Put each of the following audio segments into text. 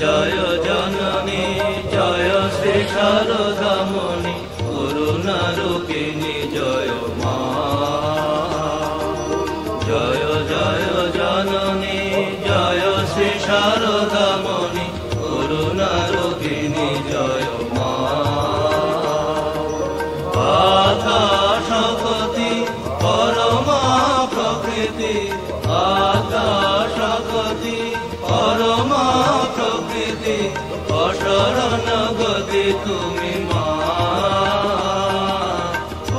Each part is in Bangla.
জয় জননী জয় শ্রী শারদামণি করুণা রূপিণী জয় মা। জয় জয় জননী জয় শ্রী শারদামণি করুণা রূপিণী জয় মা। আকাশপতি পরমা প্রকৃতি আকাশপতি পরমা প্রকৃতি অশরণ গতি তুমি মা।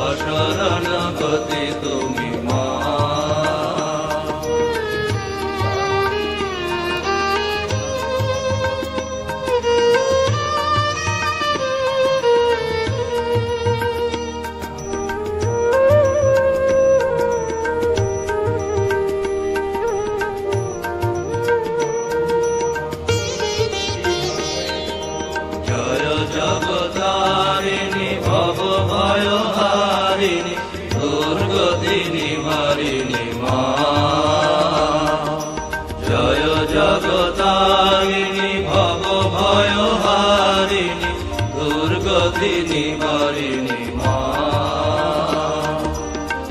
অশরণ গতি তুমি মা। জগতারিণী ভব ভয় হারিণী দুর্গতিনি হারিণী মা। জয় জগতারিণী ভব ভয় হারিণী দুর্গতিনি হারিণী মা।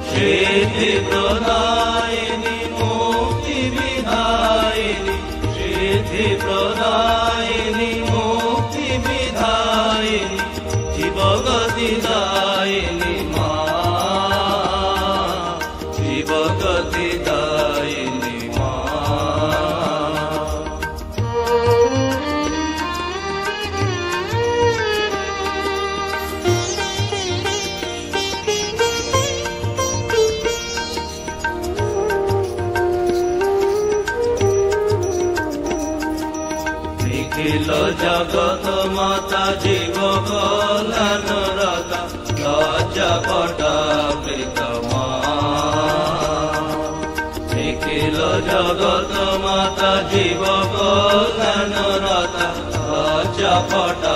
সিদ্ধি প্রদায়িনী মুক্তি বিধায়িনী সিদ্ধি প্রদায়িনী মুক্তি বিধায়িনী জীবগতি দায়িনী মা। জীবগতি দায়িনী মা। নিখিল জগত মাতা জীব কল্যাণরতা লজ্জা পটাবৃত মা। নিখিল জগত মাতা জীব কল্যাণরতা লজ্জা পটা